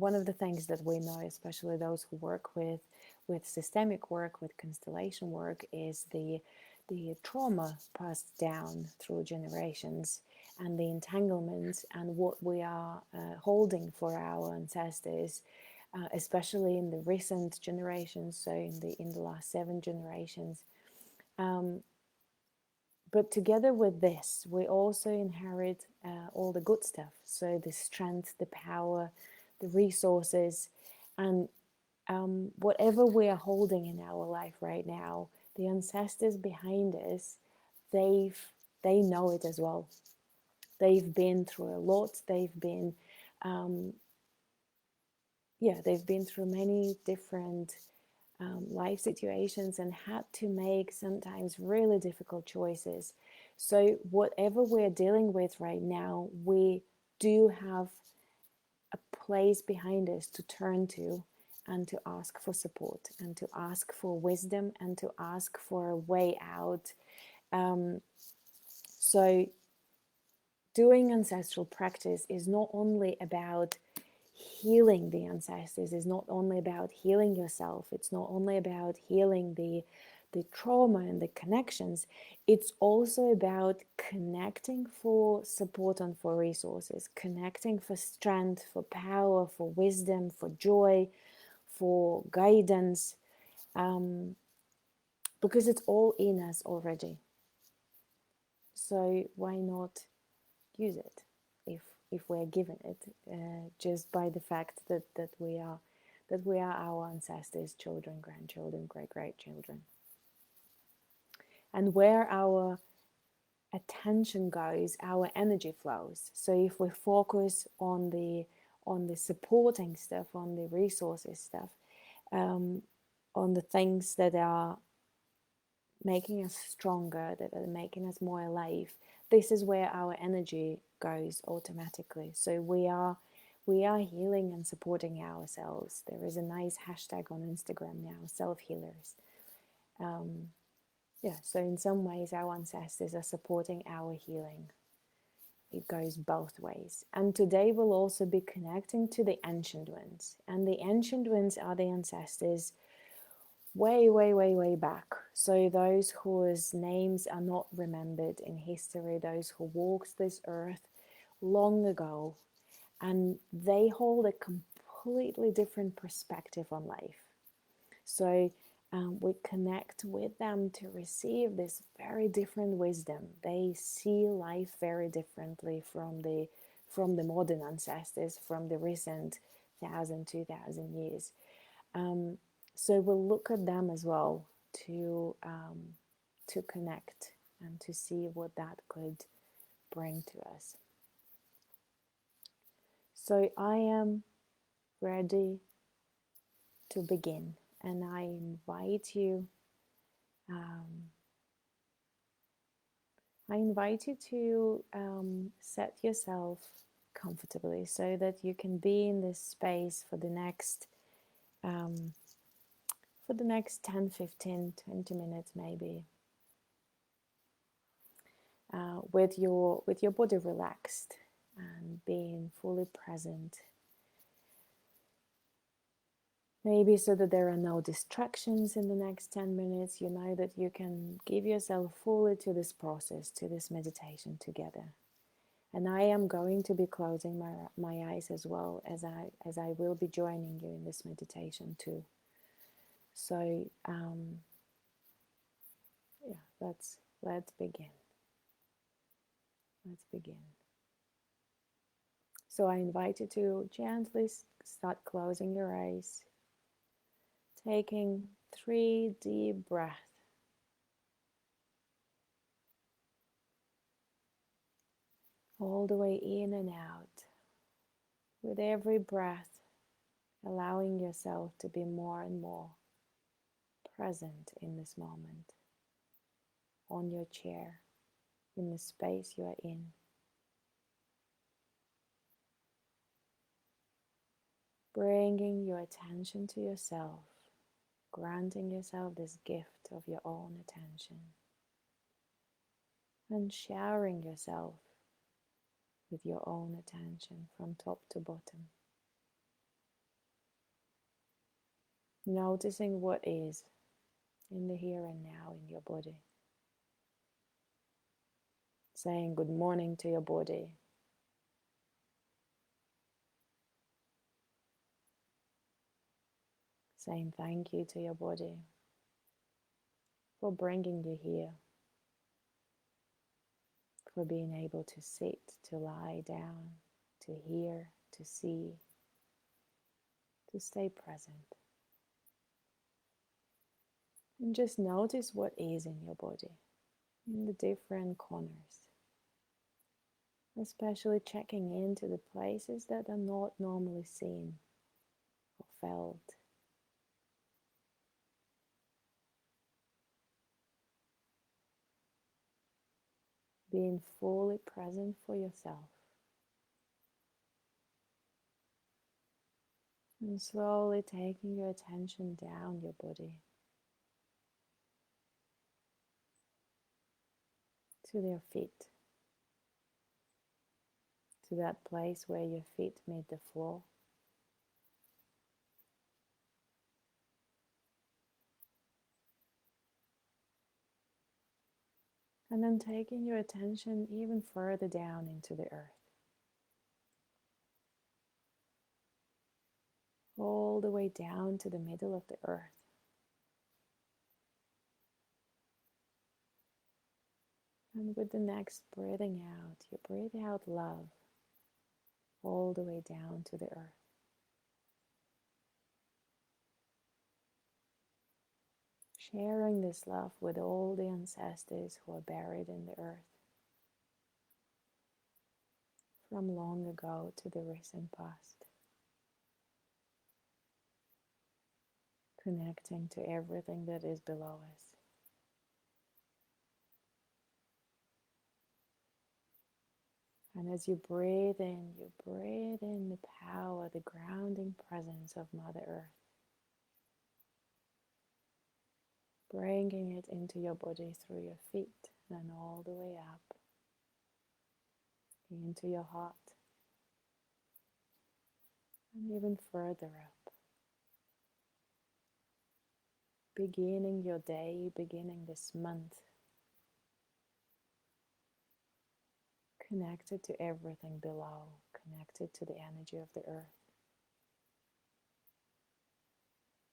one of the things that we know, especially those who work with systemic work, with constellation work, is the trauma passed down through generations, and the entanglements, and what we are holding for our ancestors, especially in the recent generations, so in the last 7 generations. Um, but together with this, we also inherit all the good stuff. So the strength, the power, the resources, and whatever we are holding in our life right now, the ancestors behind us, they know it as well. They've been through a lot. Um, they've been through many different life situations and had to make sometimes really difficult choices. So whatever we're dealing with right now, we do have a place behind us to turn to, and to ask for support, and to ask for wisdom, and to ask for a way out. Um, so doing ancestral practice is not only about healing the ancestors, is not only about healing yourself, it's not only about healing the trauma and the connections, it's also about connecting for support and for resources, connecting for strength, for power, for wisdom, for joy, for guidance, um, because it's all in us already. So why not use it if we're given it, just by the fact that we are our ancestors, children, grandchildren, great children. And where our attention goes, our energy flows. So if we focus on the supporting stuff, on the resources stuff, on the things that are making us stronger, that are making us more alive, this is where our energy goes automatically. So we are healing and supporting ourselves. There is a nice hashtag on Instagram now, self-healers. So in some ways our ancestors are supporting our healing. It goes both ways. And today we'll also be connecting to the ancient ones. And the ancient ones are the ancestors way back. So those whose names are not remembered in history, those who walked this earth long ago, and they hold a completely different perspective on life. So we connect with them to receive this very different wisdom. They see life very differently from the modern ancestors, from the recent 1,000, 2,000 years. So we'll look at them as well to connect and to see what that could bring to us. So I am ready to begin, and I invite you. I invite you to set yourself comfortably so that you can be in this space for the next 10, 15, 20 minutes maybe, with your body relaxed and being fully present. Maybe so that there are no distractions in the next 10 minutes. You know that you can give yourself fully to this process, to this meditation together. And I am going to be closing my eyes as well, as I will be joining you in this meditation too. So let's begin. Let's begin. So I invite you to gently start closing your eyes, taking 3 deep breaths. All the way in and out. With every breath, allowing yourself to be more and more present in this moment, on your chair, in the space you are in. Bringing your attention to yourself, granting yourself this gift of your own attention, and showering yourself with your own attention from top to bottom. Noticing what is in the here and now in your body. Saying good morning to your body. Saying thank you to your body for bringing you here, for being able to sit, to lie down, to hear, to see, to stay present. And just notice what is in your body, in the different corners, especially checking into the places that are not normally seen or felt. Being fully present for yourself. And slowly taking your attention down your body to your feet, to that place where your feet meet the floor. And then taking your attention even further down into the earth, all the way down to the middle of the earth. And with the next breathing out, you breathe out love all the way down to the earth. Sharing this love with all the ancestors who are buried in the earth, from long ago to the recent past. Connecting to everything that is below us. And as you breathe in the power, the grounding presence of Mother Earth. Bringing it into your body through your feet and all the way up into your heart and even further up. Beginning your day, beginning this month, connected to everything below, connected to the energy of the earth.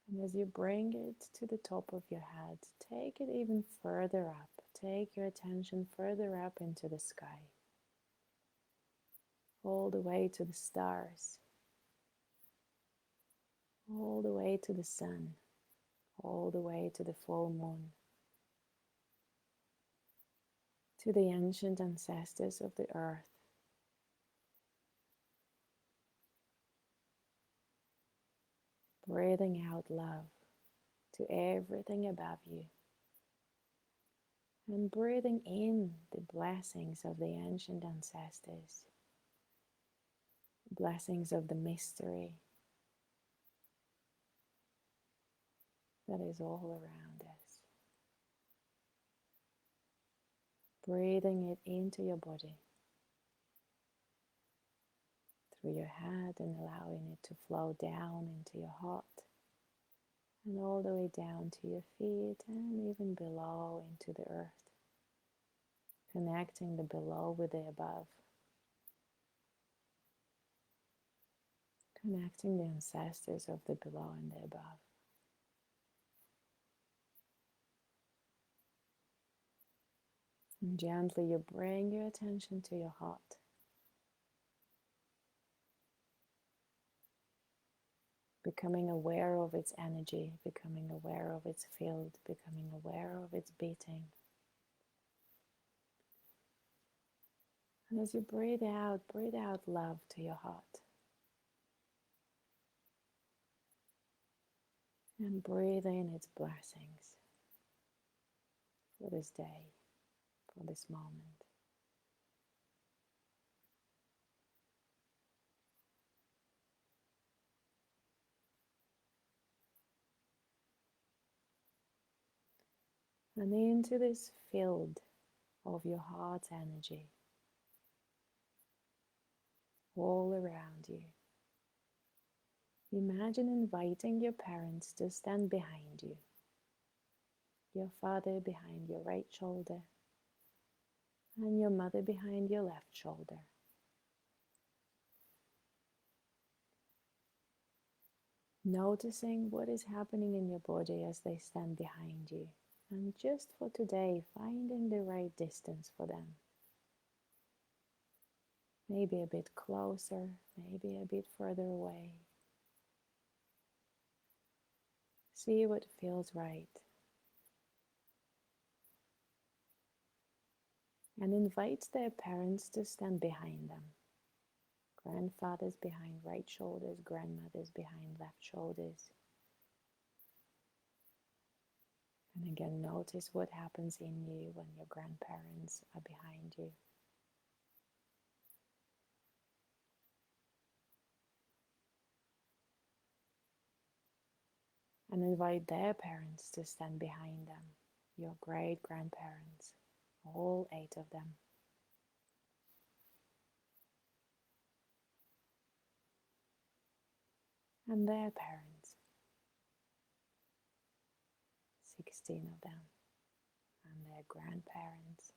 And as you bring it to the top of your head, take it even further up. Take your attention further up into the sky, all the way to the stars, all the way to the sun, all the way to the full moon, to the ancient ancestors of the earth. Breathing out love to everything above you. And breathing in the blessings of the ancient ancestors, blessings of the mystery that is all around us. Breathing it into your body, through your head, and allowing it to flow down into your heart, and all the way down to your feet, and even below into the earth. Connecting the below with the above. Connecting the ancestors of the below and the above. And gently you bring your attention to your heart. Becoming aware of its energy, becoming aware of its field, becoming aware of its beating. And as you breathe out love to your heart. And breathe in its blessings for this day, for this moment. And into this field of your heart's energy, all around you. Imagine inviting your parents to stand behind you, your father behind your right shoulder, and your mother behind your left shoulder. Noticing what is happening in your body as they stand behind you, and just for today, finding the right distance for them. Maybe a bit closer, maybe a bit further away. See what feels right. And invite their parents to stand behind them. Grandfathers behind right shoulders, grandmothers behind left shoulders. And again, notice what happens in you when your grandparents are behind you. And invite their parents to stand behind them, your great grandparents, all 8 of them. And their parents, 16 of them, and their grandparents.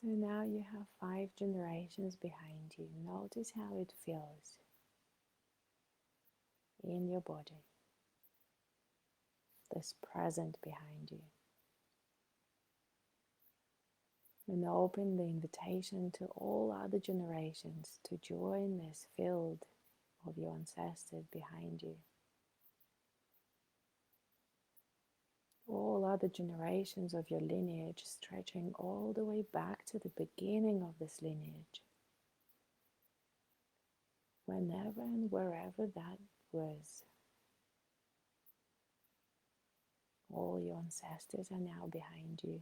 So now you have 5 generations behind you. Notice how it feels in your body, this present behind you. And open the invitation to all other generations to join this field of your ancestors behind you. All other generations of your lineage stretching all the way back to the beginning of this lineage. Whenever and wherever that was. All your ancestors are now behind you.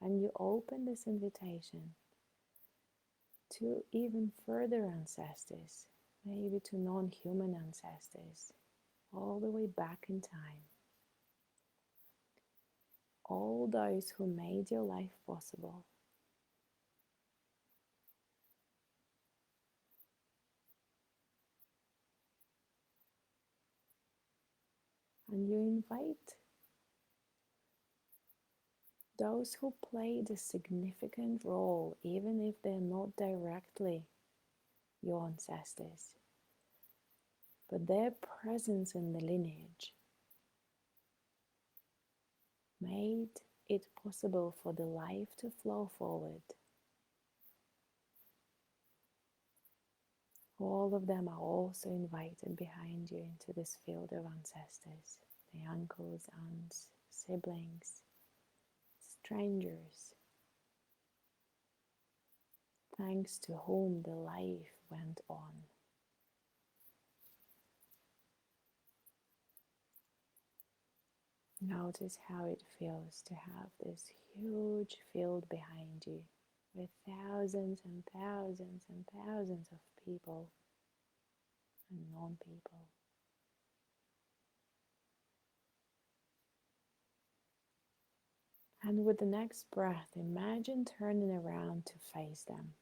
And you open this invitation to even further ancestors, maybe to non-human ancestors, all the way back in time. All those who made your life possible. And you invite those who played a significant role, even if they're not directly your ancestors, but their presence in the lineage made it possible for the life to flow forward. All of them are also invited behind you into this field of ancestors, the uncles, aunts, siblings, strangers, thanks to whom the life went on. Notice how it feels to have this huge field behind you with thousands and thousands and thousands of people and non-people. And with the next breath, imagine turning around to face them.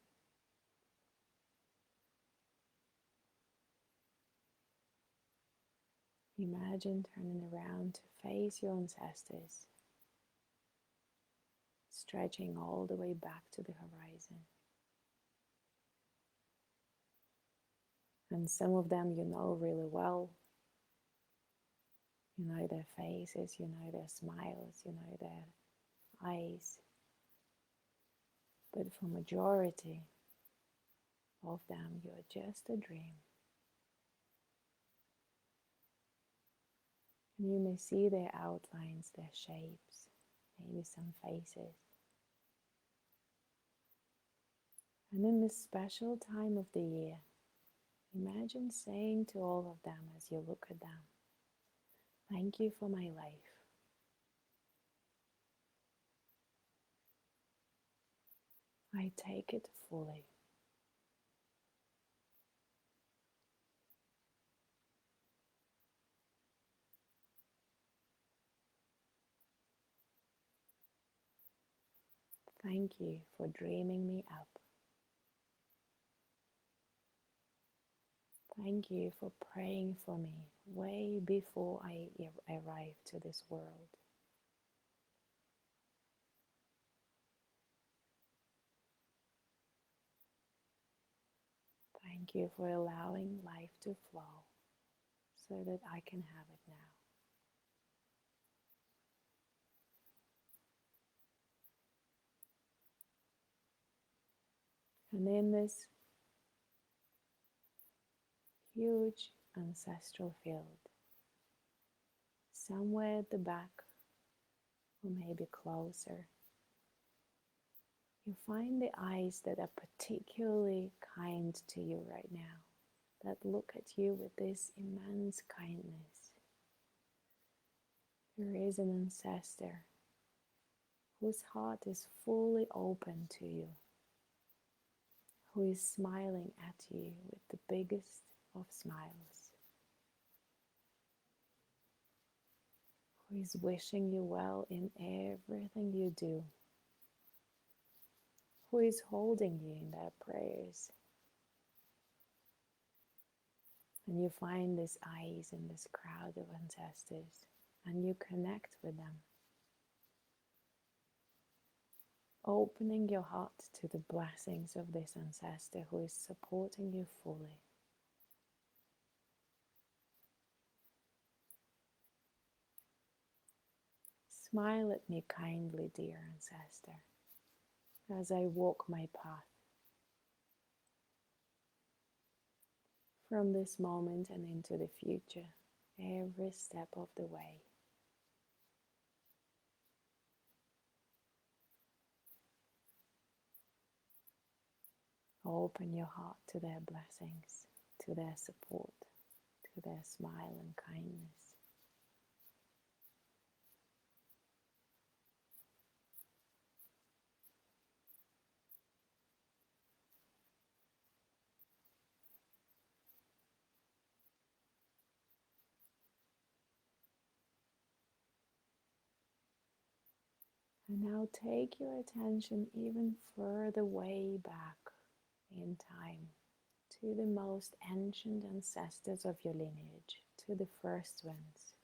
Imagine turning around to face your ancestors, stretching all the way back to the horizon. And some of them you know really well. You know their faces, you know their smiles, you know their eyes. But for majority of them, you're just a dream. And you may see their outlines, their shapes, maybe some faces. And in this special time of the year, imagine saying to all of them as you look at them, "Thank you for my life. I take it fully. Thank you for dreaming me up. Thank you for praying for me way before I arrived to this world. Thank you for allowing life to flow so that I can have it now. And in this huge ancestral field, somewhere at the back, or maybe closer, you find the eyes that are particularly kind to you right now, that look at you with this immense kindness. There is an ancestor whose heart is fully open to you, who is smiling at you with the biggest of smiles, who is wishing you well in everything you do, who is holding you in their prayers. And you find these eyes in this crowd of ancestors, and you connect with them, opening your heart to the blessings of this ancestor who is supporting you fully. Smile at me kindly, dear ancestor, as I walk my path from this moment and into the future, every step of the way. Open your heart to their blessings, to their support, to their smile and kindness. And now take your attention even further way back in time to the most ancient ancestors of your lineage, to the first ones.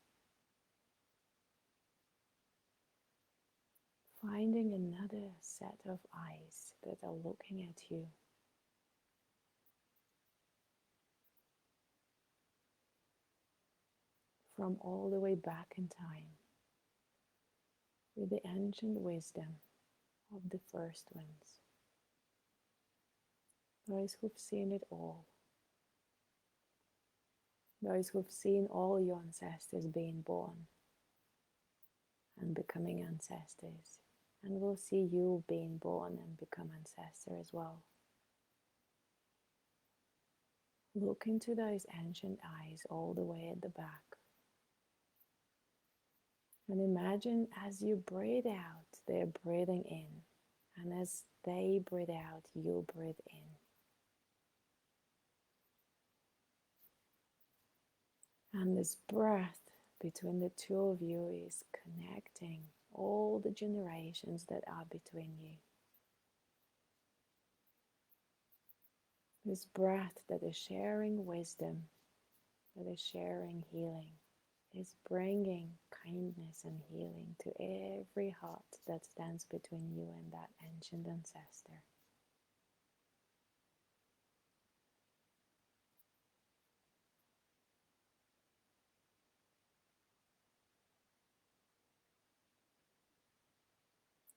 Finding another set of eyes that are looking at you. From all the way back in time, with the ancient wisdom of the first ones, those who've seen it all, those who've seen all your ancestors being born and becoming ancestors, and will see you being born and become ancestor as well. Look into those ancient eyes all the way at the back. And imagine as you breathe out, they're breathing in. And as they breathe out, you breathe in. And this breath between the two of you is connecting all the generations that are between you. This breath that is sharing wisdom, that is sharing healing, is bringing kindness and healing to every heart that stands between you and that ancient ancestor.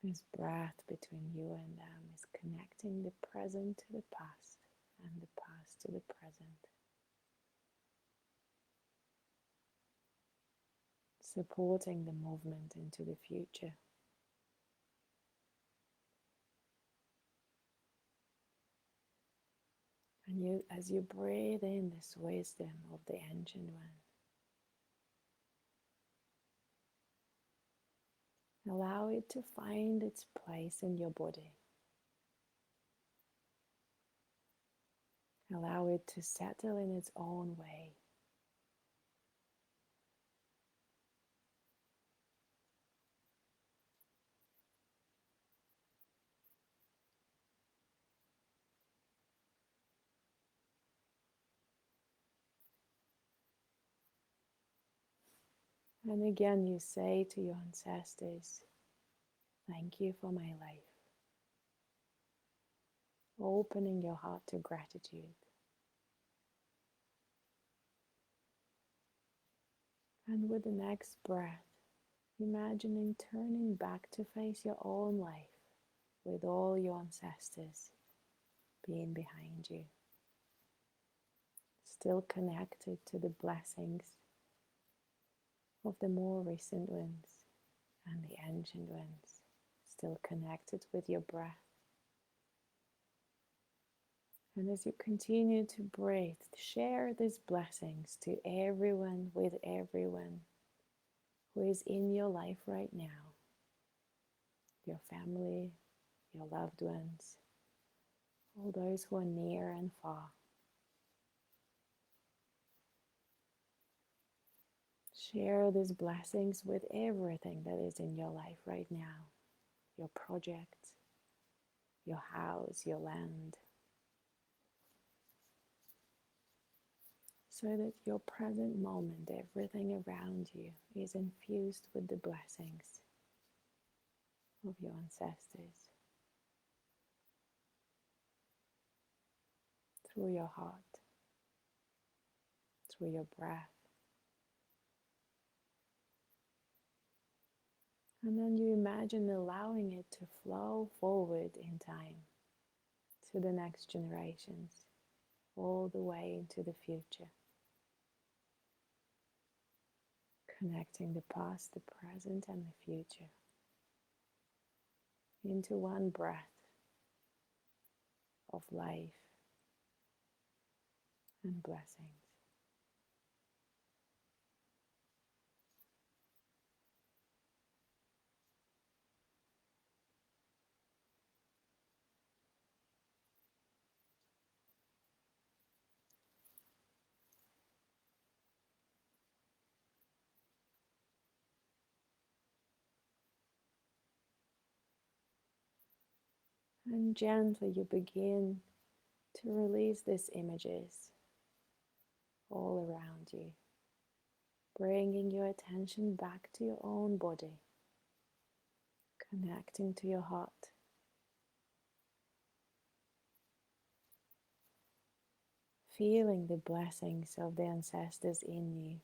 This breath between you and them is connecting the present to the past and the past to the present, supporting the movement into the future. And you, as you breathe in this wisdom of the ancient one, allow it to find its place in your body. Allow it to settle in its own way. And again, you say to your ancestors, thank you for my life, opening your heart to gratitude. And with the next breath, imagining turning back to face your own life with all your ancestors being behind you, still connected to the blessings of the more recent ones and the ancient ones, still connected with your breath. And as you continue to breathe, share these blessings to everyone, with everyone who is in your life right now, your family, your loved ones, all those who are near and far. Share these blessings with everything that is in your life right now, your project, your house, your land, so that your present moment, everything around you, is infused with the blessings of your ancestors through your heart, through your breath. And then you imagine allowing it to flow forward in time to the next generations, all the way into the future, connecting the past, the present, and the future into one breath of life and blessings. And gently you begin to release these images all around you, bringing your attention back to your own body, connecting to your heart, feeling the blessings of the ancestors in you,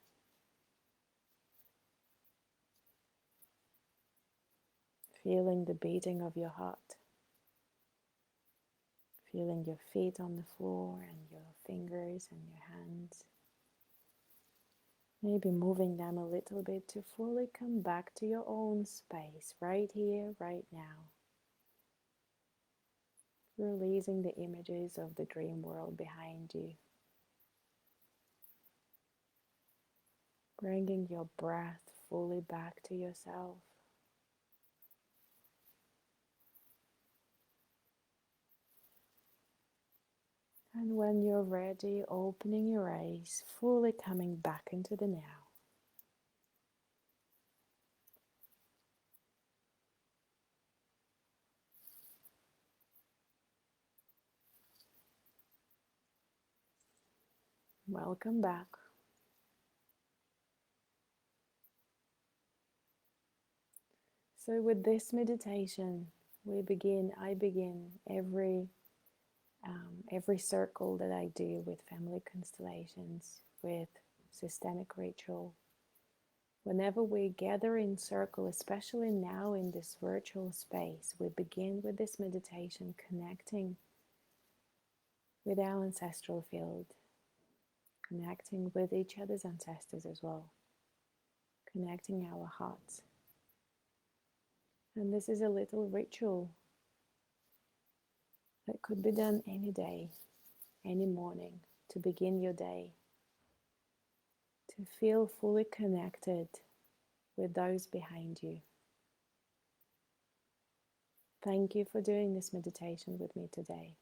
feeling the beating of your heart, feeling your feet on the floor and your fingers and your hands. Maybe moving them a little bit to fully come back to your own space, right here, right now. Releasing the images of the dream world behind you. Bringing your breath fully back to yourself. And when you're ready, opening your eyes, fully coming back into the now. Welcome back. So with this meditation, I begin every circle that I do with family constellations, with systemic ritual. Whenever we gather in circle, especially now in this virtual space, we begin with this meditation connecting with our ancestral field, connecting with each other's ancestors as well, connecting our hearts. And this is a little ritual that could be done any day, any morning, to begin your day, to feel fully connected with those behind you. Thank you for doing this meditation with me today.